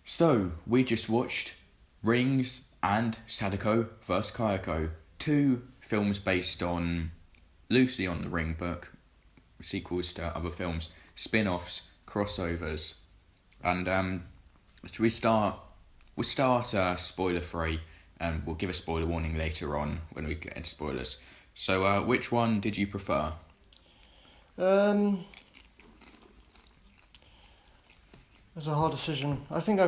So, we just watched Rings and Sadako vs. Kayako. Two films based loosely on the Ring book, sequels to other films, spin-offs, crossovers. And should we start? We'll start spoiler-free, and we'll give a spoiler warning later on when we get into spoilers. So, which one did you prefer? It's a hard decision. I think I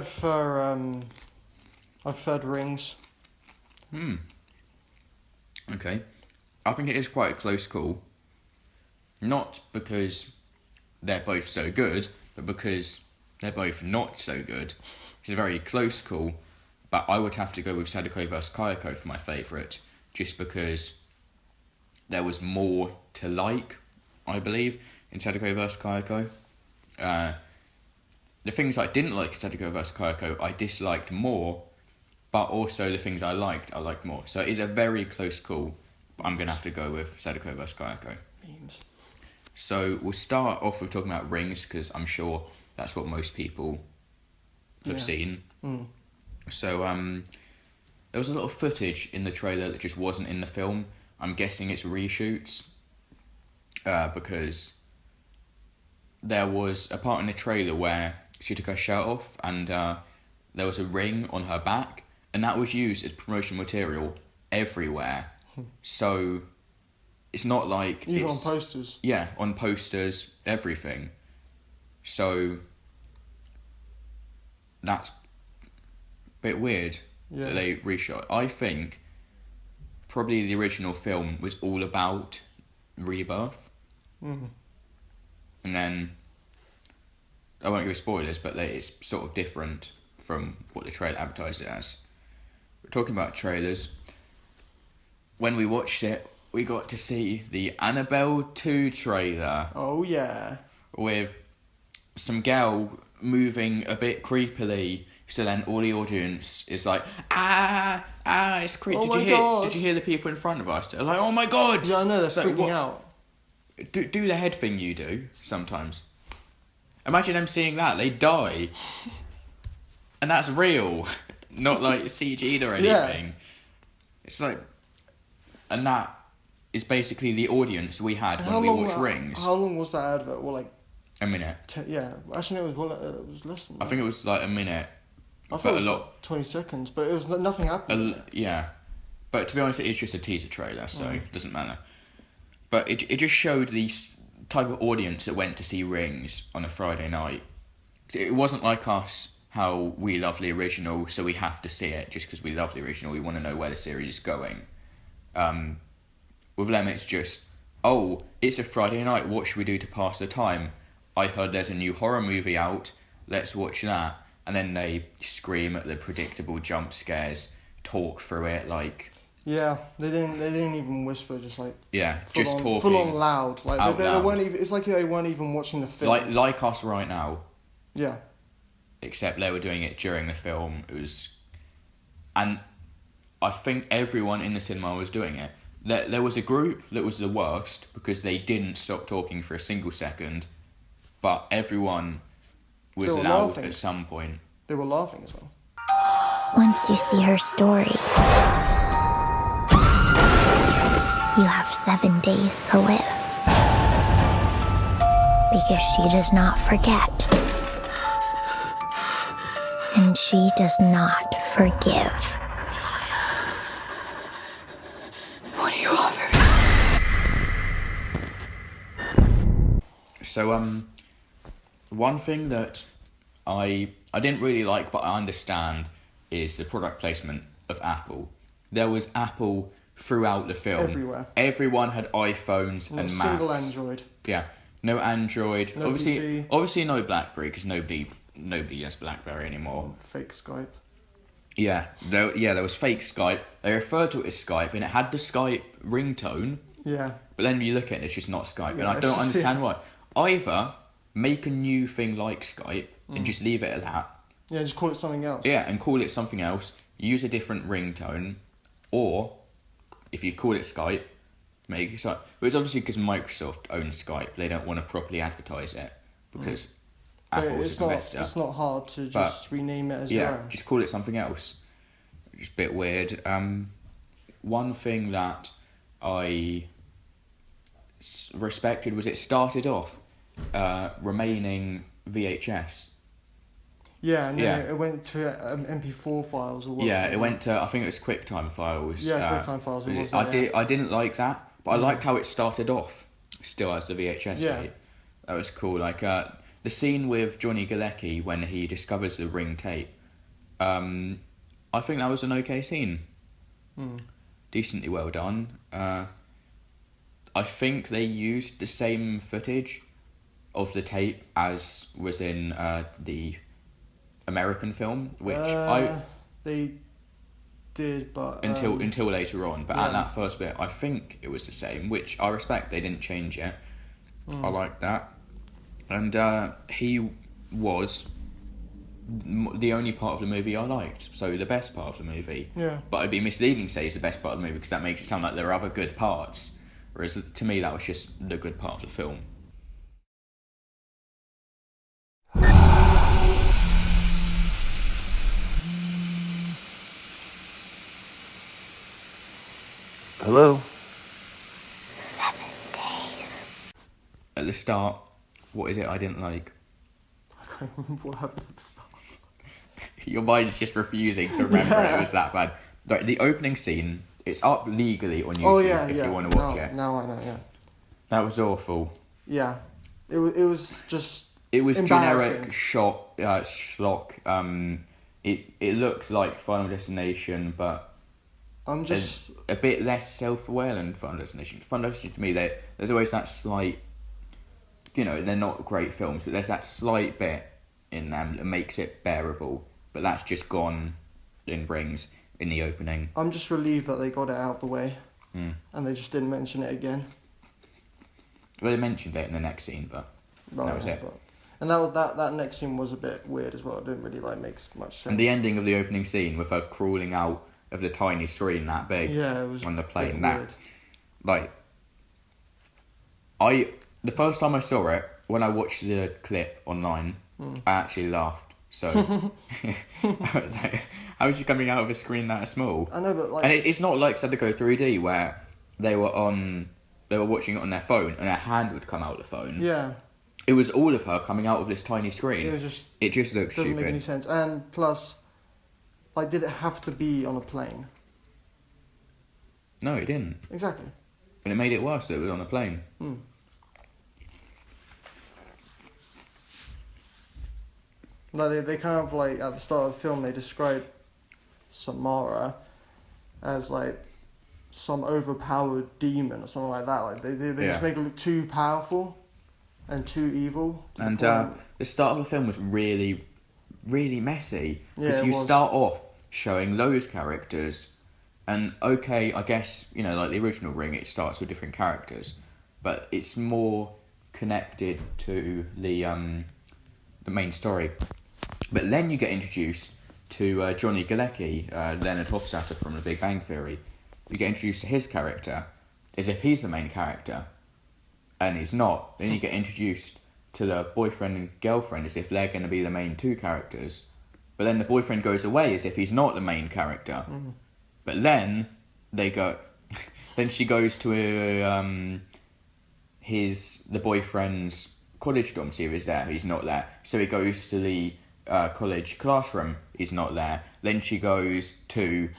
preferred Rings. Okay. I think it is quite a close call. Not because they're both so good, but because they're both not so good. It's a very close call, but I would have to go with Sadako vs. Kayako for my favourite, just because there was more to like, I believe, in Sadako vs. Kayako. The things I didn't like in Sadako vs. Kayako, I disliked more, but also the things I liked more. So it is a very close call, but I'm going to have to go with Sadako vs. Kayako. Memes. So we'll start off with talking about Rings, because I'm sure that's what most people have seen. So there was a lot of footage in the trailer that just wasn't in the film. I'm guessing it's reshoots, because there was a part in the trailer where she took her shirt off and there was a ring on her back, and that was used as promotional material everywhere. So it's not like even on posters. Yeah, on posters, everything. So that's a bit weird that they reshot. I think probably the original film was all about rebirth. And then, I won't give spoilers, but it's sort of different from what the trailer advertised it as. We're talking about trailers. When we watched it, we got to see the Annabelle 2 trailer. Oh, yeah. With some girl moving a bit creepily, so then all the audience is like, it's creepy. Did you hear the people in front of us? They're like, oh my god! Yeah, I know, they're freaking out. Do the head thing you do sometimes. Imagine them seeing that, they die. And that's real, not like CG'd or anything. Yeah. It's like, and that is basically the audience we had when we watched Rings. How long was that advert? Well, like a minute. Actually, it was less than that. I think it was like a minute. I thought it was 20 seconds, but it was nothing happened. Yeah, but to be honest, it is just a teaser trailer, so it doesn't matter. But it just showed the type of audience that went to see Rings on a Friday night. It wasn't like us, how we love the original, so we have to see it just because we love the original. We want to know where the series is going. With them, it's just, it's a Friday night. What should we do to pass the time? I heard there's a new horror movie out. Let's watch that. And then they scream at the predictable jump scares, talk through it like. Yeah, they didn't even whisper, just like talking full on loud. Like they loud. weren't even. It's like they weren't even watching the film. Like us right now. Yeah. Except they were doing it during the film. And I think everyone in the cinema was doing it. There was a group that was the worst because they didn't stop talking for a single second, but everyone was loud laughing at some point. They were laughing as well. Once you see her story, you have 7 days to live. Because she does not forget. And she does not forgive. What do you offer? So, one thing that I didn't really like, but I understand, is the product placement of Apple. There was Apple throughout the film. Everywhere. Everyone had iPhones and Macs. Single Android. Yeah, no Android. No obviously no BlackBerry, because nobody has BlackBerry anymore. Fake Skype. Yeah, there was fake Skype. They referred to it as Skype, and it had the Skype ringtone. Yeah. But then you look at it, it's just not Skype, and I don't understand why. Either make a new thing like Skype and just leave it at that. Yeah, just call it something else. Yeah, and call it something else. Use a different ringtone, or if you call it Skype, make it Skype. But it's obviously because Microsoft owns Skype. They don't want to properly advertise it because But Apple's competitor. it's not hard to just rename it as your own. Just call it something else. Just a bit weird. One thing that I respected was it started off remaining VHS. Yeah, and then it went to MP4 files or whatever. Yeah, it went to, I think it was QuickTime files. Yeah, QuickTime files. It was I didn't like that, but I liked how it started off still as the VHS tape. That was cool. Like the scene with Johnny Galecki when he discovers the Ring tape. I think that was an okay scene. Decently well done. I think they used the same footage of the tape as was in the American film, which they did, but until later on. But at that first bit, I think it was the same, which I respect. They didn't change it. I like that, and he was the only part of the movie I liked. So the best part of the movie. Yeah. But it'd be misleading to say it's the best part of the movie because that makes it sound like there are other good parts. Whereas to me, that was just the good part of the film. Hello? 7 days. At the start, what is it I didn't like? I can't remember what happened at the start. Your mind's just refusing to remember it was that bad. Like, the opening scene, it's up legally on YouTube if you want to watch it. Now I know, yeah. That was awful. Yeah. It was just It was embarrassing. generic schlock. It looked like Final Destination, but I'm just... a bit less self-aware than Final Destination. Final Destination, to me, there's always that slight... You know, they're not great films, but there's that slight bit in them that makes it bearable. But that's just gone in Rings in the opening. I'm just relieved that they got it out of the way. Mm. And they just didn't mention it again. Well, they mentioned it in the next scene, but that was it. And that next scene was a bit weird as well. It didn't really make much sense. And the ending of the opening scene with her crawling out of the tiny screen that big it was on the plane. weird. The first time I saw it, when I watched the clip online, I actually laughed. So I was like, how is she coming out of a screen that small? I know, but and it's not like Sadako 3D where they were watching it on their phone and their hand would come out of the phone. Yeah. It was all of her coming out of this tiny screen. It just looked doesn't stupid. make any sense. And plus, did it have to be on a plane? No, it didn't. Exactly. And it made it worse that it was on a plane. They kind of at the start of the film they describe Samara as some overpowered demon or something like that. They just make it look too powerful and too evil. And the start of the film was really, really messy. Because you was. start off showing those characters, and okay, I guess, like the original Ring, it starts with different characters, but it's more connected to the main story. But then you get introduced to Johnny Galecki, Leonard Hofstadter from The Big Bang Theory. You get introduced to his character as if he's the main character, and he's not. Then you get introduced to the boyfriend and girlfriend as if they're going to be the main two characters. But then the boyfriend goes away as if he's not the main character. But then they go... then she goes to the boyfriend's college dorm, see if he's there. He's not there. So he goes to the college classroom. He's not there. Then she goes to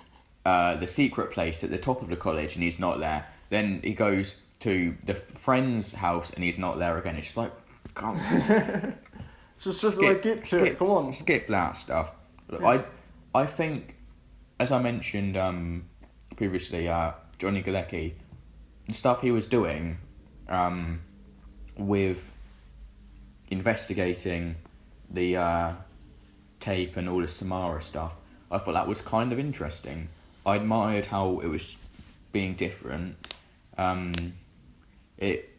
the secret place at the top of the college, and he's not there. Then he goes to the friend's house, and he's not there again. It's just like, come on. Get to it. Come on. Skip that stuff. Yeah. I think, as I mentioned previously, Johnny Galecki, the stuff he was doing with investigating the tape and all the Samara stuff, I thought that was kind of interesting. I admired how it was being different. It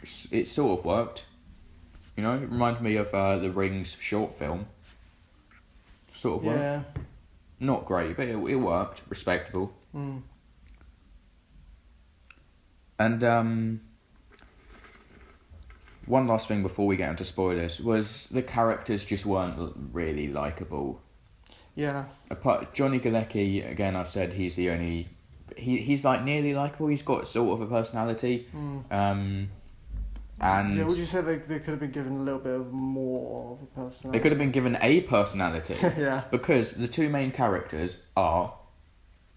sort of worked. It reminded me of the Rings short film. Sort of worked. Yeah. Not great, but it worked. Respectable. And one last thing before we get into spoilers was the characters just weren't really likeable. Yeah. Apart Johnny Galecki, again, I've said he's the only. He's like nearly likeable. He's got sort of a personality. And yeah, would you say they could have been given a little bit of more of a personality? They could have been given a personality. Yeah. Because the two main characters are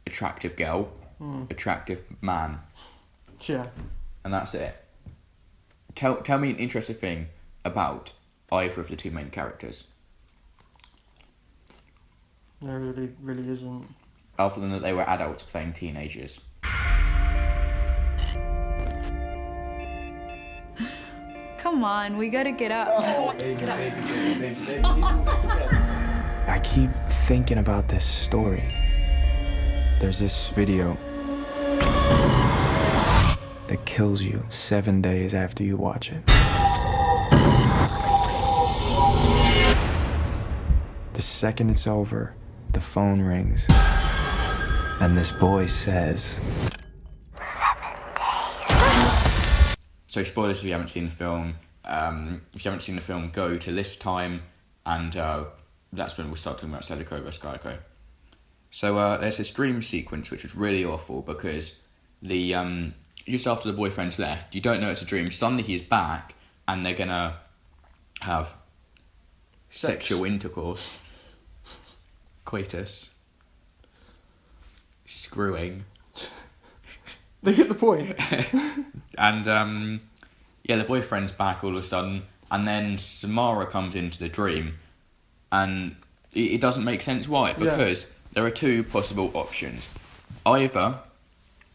attractive girl, attractive man. Yeah. And that's it. Tell me an interesting thing about either of the two main characters. There really isn't. Other than that they were adults playing teenagers. Come on, we gotta get up. I keep thinking about this story. There's this video that kills you 7 days after you watch it. The second it's over, the phone rings, and this voice says, So spoilers if you haven't seen the film. If you haven't seen the film, go to list time, and that's when we'll start talking about Sadako vs Kayako. So there's this dream sequence which was really awful because the just after the boyfriend's left, you don't know it's a dream. Suddenly he's back, and they're gonna have sexual intercourse, coitus, screwing. They get the point. And yeah, the boyfriend's back all of a sudden, and then Samara comes into the dream, and it doesn't make sense why, because there are two possible options. Either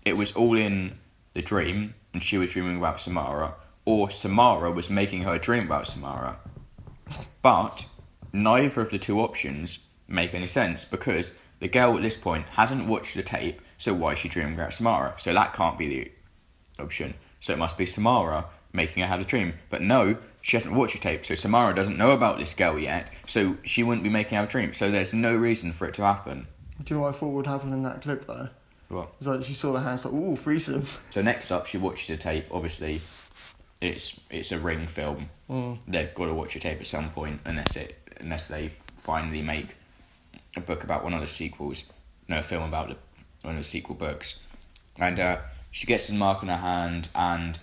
it was all in the dream and she was dreaming about Samara, or Samara was making her dream about Samara. But neither of the two options make any sense, because the girl at this point hasn't watched the tape, so why is she dreaming about Samara? So that can't be the option. So it must be Samara making her have a dream. But no, she hasn't watched the tape, so Samara doesn't know about this girl yet, so she wouldn't be making her have a dream. So there's no reason for it to happen. Do you know what I thought would happen in that clip though? What? It's like she saw the hands, like, ooh, threesome. So next up, she watches the tape. Obviously, it's a Ring film. They've got to watch the tape at some point, unless they finally make a book about one of the sequels. No, a film about one of the sequel books. And she gets the mark on her hand, and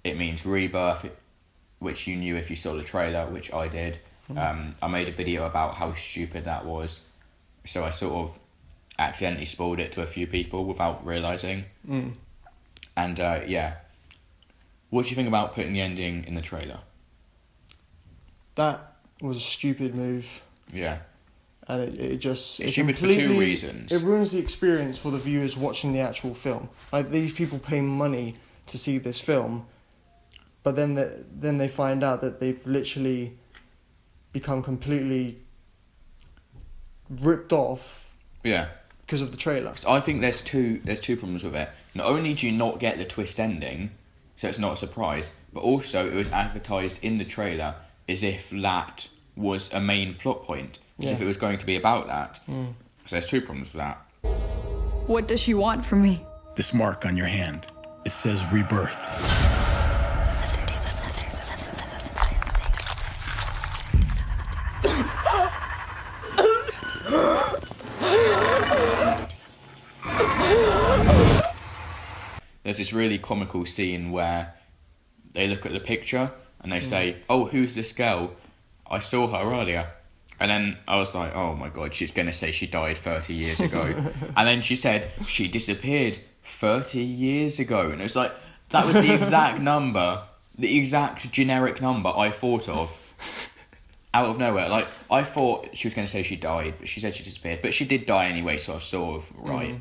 it means rebirth, which you knew if you saw the trailer, which I did. I made a video about how stupid that was, so I sort of accidentally spoiled it to a few people without realising. And yeah, what do you think about putting the ending in the trailer? That was a stupid move. Yeah. And it's stupid for two reasons. It ruins the experience for the viewers watching the actual film. Like, these people pay money to see this film, but then they find out that they've literally become completely ripped off. Yeah. Because of the trailer. So I think there's two problems with it. Not only do you not get the twist ending, so it's not a surprise, but also it was advertised in the trailer as if that was a main plot point, as if it was going to be about that. So there's two problems with that. What does she want from me? This mark on your hand, it says rebirth. There's this really comical scene where they look at the picture and they say, "Oh, who's this girl? I saw her earlier." And then I was like, oh my god, she's going to say she died 30 years ago. And then she said, she disappeared 30 years ago. And it was like, that was the exact number, the exact generic number I thought of. Out of nowhere. Like, I thought she was going to say she died, but she said she disappeared. But she did die anyway, so I was sort of right.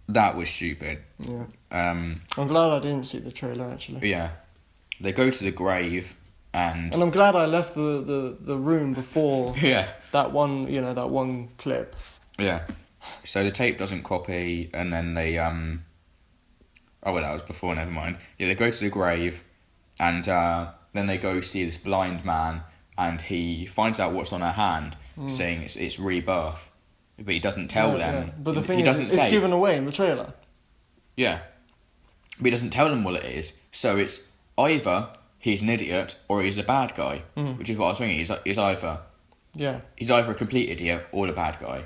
That was stupid. Yeah. I'm glad I didn't see the trailer, actually. Yeah. They go to the grave, and I'm glad I left the room before that one clip. Yeah. So the tape doesn't copy, and then they oh well, that was before, never mind. Yeah, they go to the grave, and then they go see this blind man, and he finds out what's on her hand, saying it's rebirth, but he doesn't tell them. Yeah. But the thing he is, doesn't it's given away in the trailer. Yeah. But he doesn't tell them what it is, so it's either he's an idiot or he's a bad guy, which is what I was thinking. He's either a complete idiot or a bad guy.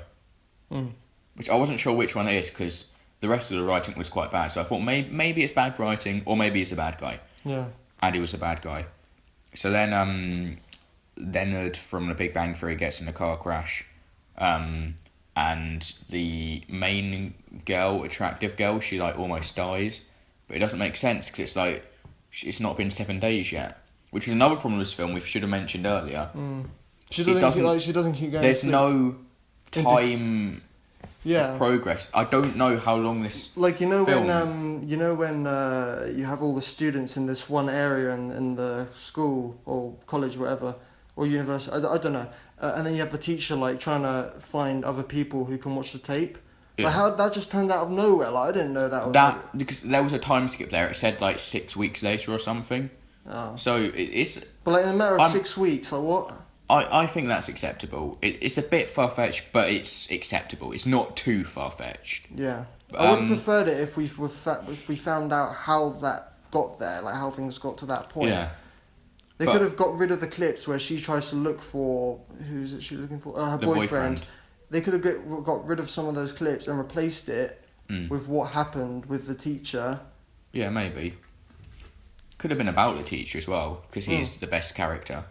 Which I wasn't sure which one it is because the rest of the writing was quite bad. So I thought maybe it's bad writing or maybe he's a bad guy. Yeah. And he was a bad guy. So then Leonard from The Big Bang Theory gets in a car crash, and the main girl, attractive girl, she like almost dies, but it doesn't make sense because it's like it's not been 7 days yet, which was another problem with this film we should have mentioned earlier. She doesn't keep going. There's no time. Progress. I don't know how long this. Like film... when you have all the students in this one area in the school or college, whatever, or university. I don't know. And then you have the teacher like trying to find other people who can watch the tape. Yeah. Like how that just turned out of nowhere. Like I didn't know that was because there was a time skip there. It said like 6 weeks later or something. Oh. So it's. But like in a matter of 6 weeks, like what? I think that's acceptable. It's a bit far-fetched, but it's acceptable. It's not too far-fetched. Yeah. I would have preferred it if we found out how that got there, like how things got to that point. Yeah. They could have got rid of the clips where she tries to look for... Who's it she looking for? Her boyfriend. They could have got rid of some of those clips and replaced it with what happened with the teacher. Yeah, maybe. Could have been about the teacher as well, because he's the best character.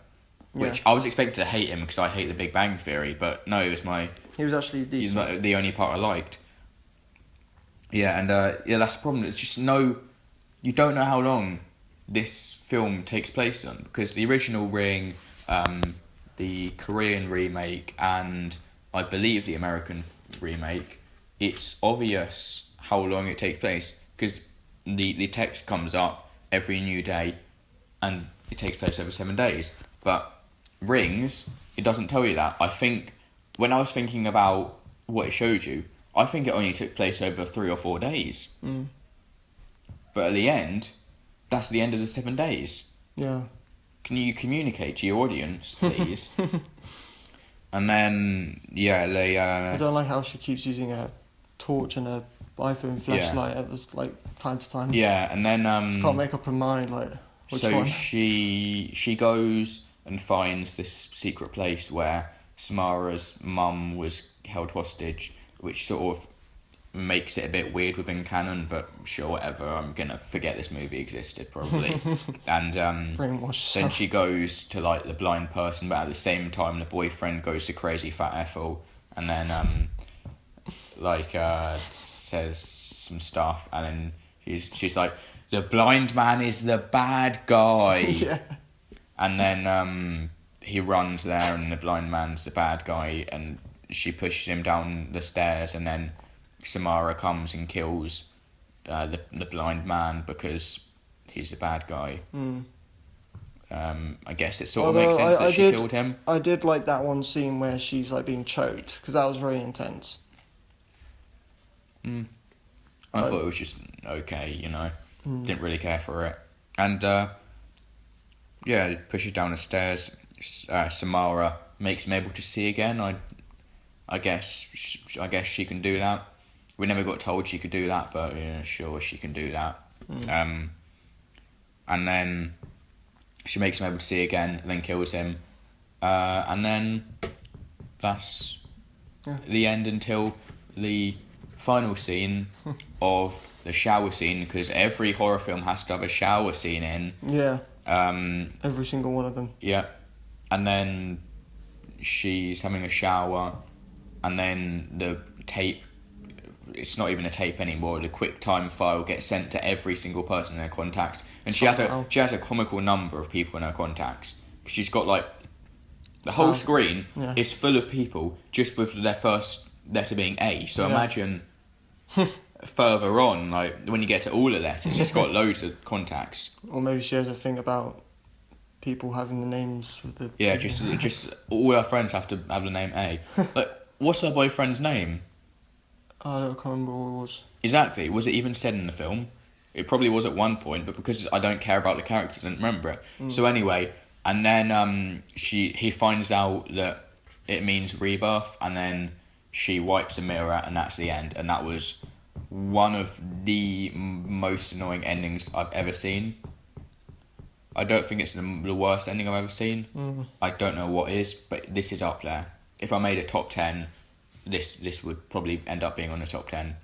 Which I was expecting to hate him because I hate The Big Bang Theory, but no, he was actually decent. He's the only part I liked. Yeah, and that's the problem. It's just you don't know how long this film takes place on, because the original Ring, the Korean remake, and I believe the American remake, it's obvious how long it takes place, because the text comes up every new day, and it takes place over 7 days. But Rings, it doesn't tell you that. I think, when I was thinking about what it showed you, I think it only took place over 3 or 4 days. But at the end, that's the end of the 7 days. Yeah. Can you communicate to your audience, please? And then, they... I don't like how she keeps using a torch and a iPhone flashlight at this, like, time to time. Yeah, and then... Just can't make up her mind, like, which so one? she goes and finds this secret place where Samara's mum was held hostage, which sort of makes it a bit weird within canon, but sure, whatever, I'm gonna forget this movie existed, probably. And then she goes to, like, the blind person, but at the same time the boyfriend goes to crazy fat Ethel, and then, says some stuff, and then she's like, the blind man is the bad guy. Yeah. And then he runs there, and the blind man's the bad guy, and she pushes him down the stairs, and then Samara comes and kills the blind man because he's the bad guy. I guess it sort of makes sense that she killed him. I did like that one scene where she's like being choked, because that was very intense. I thought it was just okay, Didn't really care for it. And pushes down the stairs. Samara makes him able to see again. I guess she can do that. We never got told she could do that, but yeah, sure, she can do that. And then she makes him able to see again, and then kills him. And then that's the end until the final scene of the shower scene, because every horror film has to have a shower scene in. Yeah. Every single one of them. Yeah. And then she's having a shower, and then the tape, it's not even a tape anymore, the QuickTime file gets sent to every single person in her contacts, and she has a comical number of people in her contacts. She's got like the whole screen is full of people just with their first letter being A. So imagine further on, like when you get to all the letters, she's got loads of contacts. Or maybe she has a thing about people having the names with the... Yeah, just all her friends have to have the name A. Like, what's her boyfriend's name? I can't remember what it was. Exactly. Was it even said in the film? It probably was at one point, but because I don't care about the character, I didn't remember it. So anyway, and then he finds out that it means rebirth, and then she wipes a mirror, and that's the end. And that was one of the most annoying endings I've ever seen. I don't think it's the worst ending I've ever seen. I don't know what is, but this is up there. If I made a top 10, this would probably end up being on the top 10.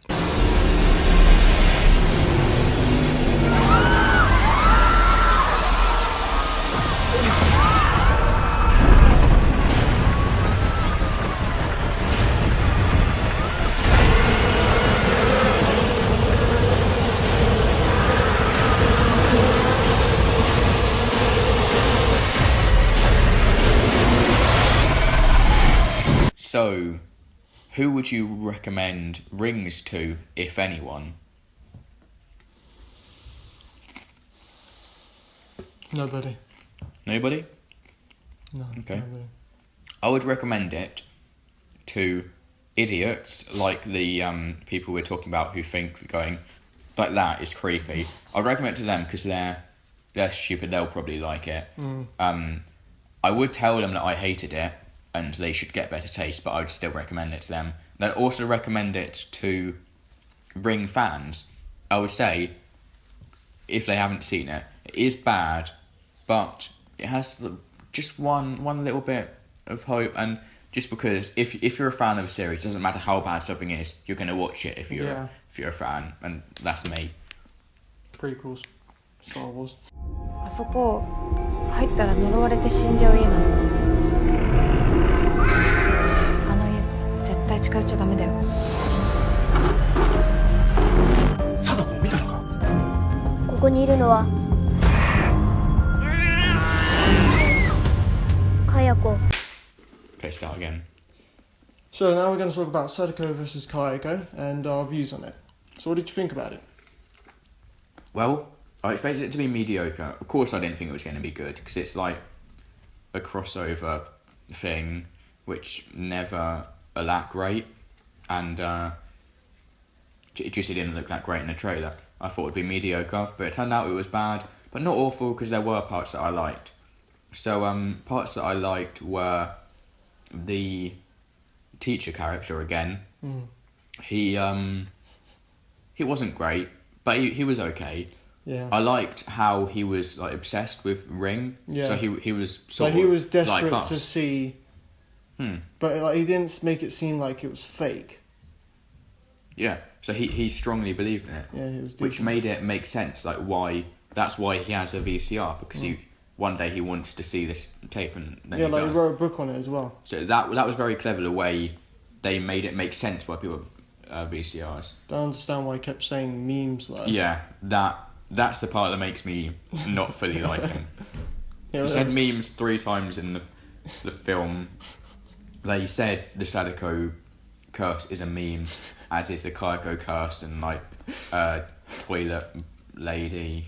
So, who would you recommend Rings to, if anyone? Nobody. Nobody? No. Okay. Nobody. I would recommend it to idiots like the people we're talking about who think going like that is creepy. I'd recommend it to them because they're stupid. They'll probably like it. I would tell them that I hated it and they should get better taste, but I would still recommend it to them. And I'd also recommend it to Ring fans. I would say, if they haven't seen it, it is bad, but it has just one little bit of hope. And just because if you're a fan of a series, it doesn't matter how bad something is, you're going to watch it if you're a fan, and that's me. Prequels. Star Wars. あそこ入ったら呪われて死んじゃう家なの。あの家絶対近寄っちゃダメだよ。貞子を見たのか？ここにいるのはKayako. Okay, start again. So now we're going to talk about Sadako versus Kayako and our views on it. So what did you think about it? Well, I expected it to be mediocre. Of course I didn't think it was going to be good, because it's like a crossover thing which never are that great, and it just didn't look that great in the trailer. I thought it'd be mediocre, but it turned out it was bad, but not awful, because there were parts that I liked. So parts that I liked were the teacher character again. He wasn't great, but he was okay. Yeah. I liked how he was like obsessed with Ring. Yeah. So he was sort He of was desperate like us. to see, but like he didn't make it seem like it was fake. Yeah. So he strongly believed in it. Yeah, he was. Which made it make sense, like that's why he has a VCR, because one day he wants to see this tape, and then Yeah, he like does. he wrote a book on it as well. So that was very clever, the way they made it make sense why people have VCRs. Don't understand why he kept saying memes though. Yeah, that's the part that makes me not fully like him. Yeah, He said memes 3 times in the film. They said the Sadako curse is a meme, as is the Kayako curse, and like toilet lady,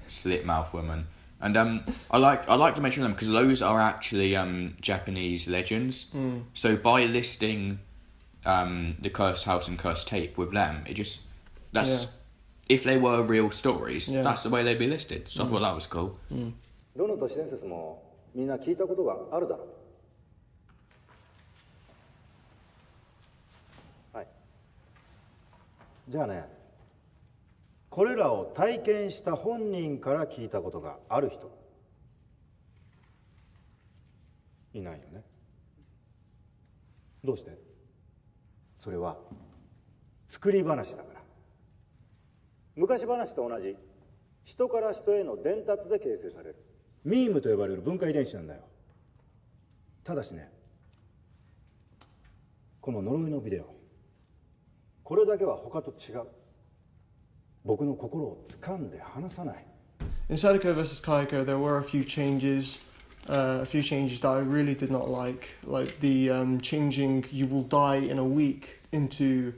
slit mouth woman. And I like to mention them because those are actually Japanese legends. So by listing the Cursed House and Cursed Tape with them, if they were real stories, that's the way they'd be listed. So I thought that was cool. どの都市伝説もみんな聞いたことがあるだろう。はい。じゃあね、これらを体験した本人から聞いたことがある人いないよね。どうして？それは作り話だから。昔話と同じ人から人への伝達で形成されるミームと呼ばれる分化遺伝子なんだよ。ただしね、この呪いのビデオ、これだけは他と違う。僕の心を掴んで離さない。In Sadako vs Kayako, there were a few changes that I really did not like the changing "you will die in a week" into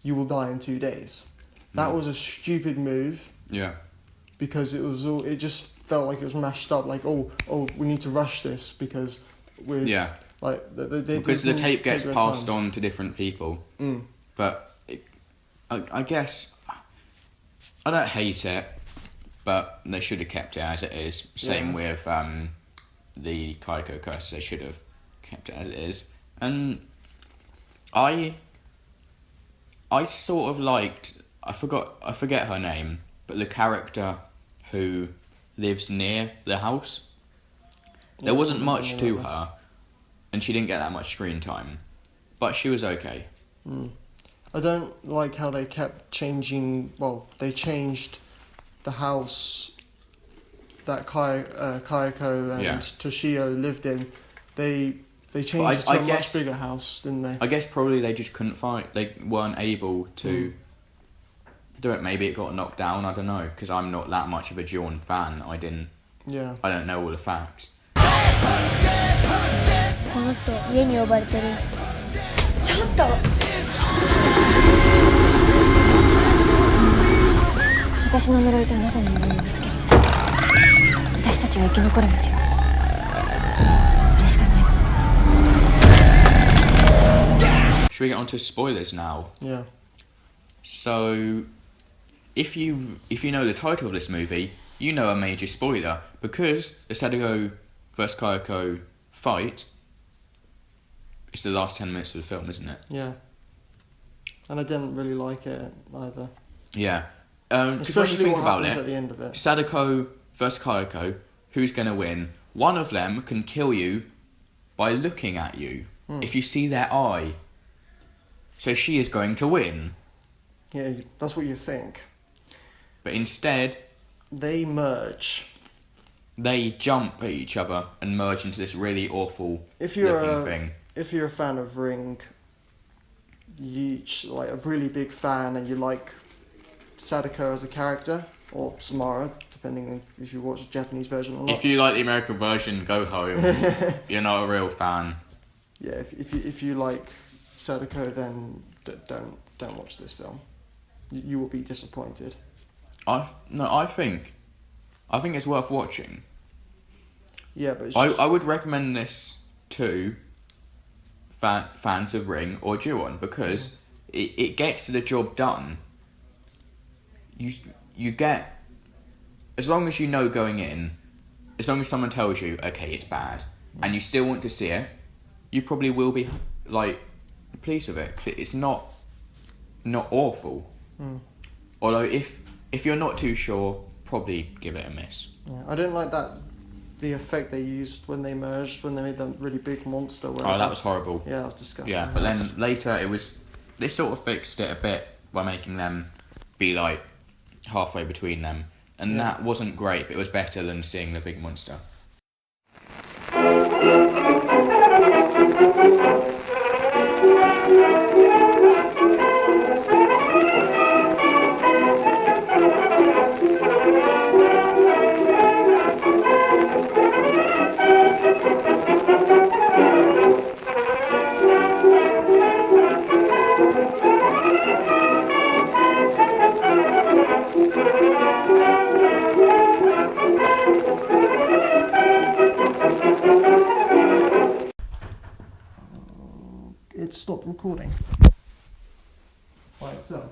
"you will die in 2 days." That was a stupid move. Yeah. Because it just felt like it was mashed up. Like we need to rush this because we're like because the tape gets passed on to different people. But I guess I don't hate it, but they should have kept it as it is. Same with the Kayako curse. They should have kept it as it is. And I sort of liked. I forget her name, but the character who lives near the house. There wasn't much to her, and she didn't get that much screen time, but she was okay. I don't like how they kept changing. Well, they changed the house that Kayako and Toshio lived in. They changed it to a much bigger house, didn't they? I guess probably they just couldn't find. They weren't able to do it. Maybe it got knocked down. I don't know, because I'm not that much of a Ju-on fan. I don't know all the facts. この人家に呼ばれてる。ちょっと私の呪いとあなたの呪いをぶつける。私たちが生き残る道はあれしかない。 Should we get on to spoilers now? Yeah. So, if you know the title of this movie, you know a major spoiler, because the Sadako vs Kayako fight, it's the last 10 minutes of the film, isn't it? Yeah. And I didn't really like it either. Yeah. Because when you think about it, at the end of it, Sadako vs Kayako, who's going to win? One of them can kill you by looking at you, if you see their eye. So she is going to win. Yeah, that's what you think. But instead, they merge. They jump at each other and merge into this really awful looking thing. If you're a fan of Ring, you like a really big fan, and you like Sadako as a character, or Samara, depending on if you watch the Japanese version or not. If you like the American version, go home. You're not a real fan. Yeah, if you like Sadako, then don't watch this film. You will be disappointed. I think it's worth watching. Yeah, but it's I would recommend this to fans of Ring or Ju-on, because it gets the job done. You get, as long as you know going in, as long as someone tells you, okay, it's bad, and you still want to see it, you probably will be like pleased with it, because it's not awful. Although if you're not too sure, probably give it a miss. Yeah, I didn't like the effect they used when they merged, when they made that really big monster. Oh, that was horrible. Yeah, that was disgusting. Yeah, but then later they sort of fixed it a bit by making them be like halfway between them, and that wasn't great, but it was better than seeing the big monster. It stopped recording by itself.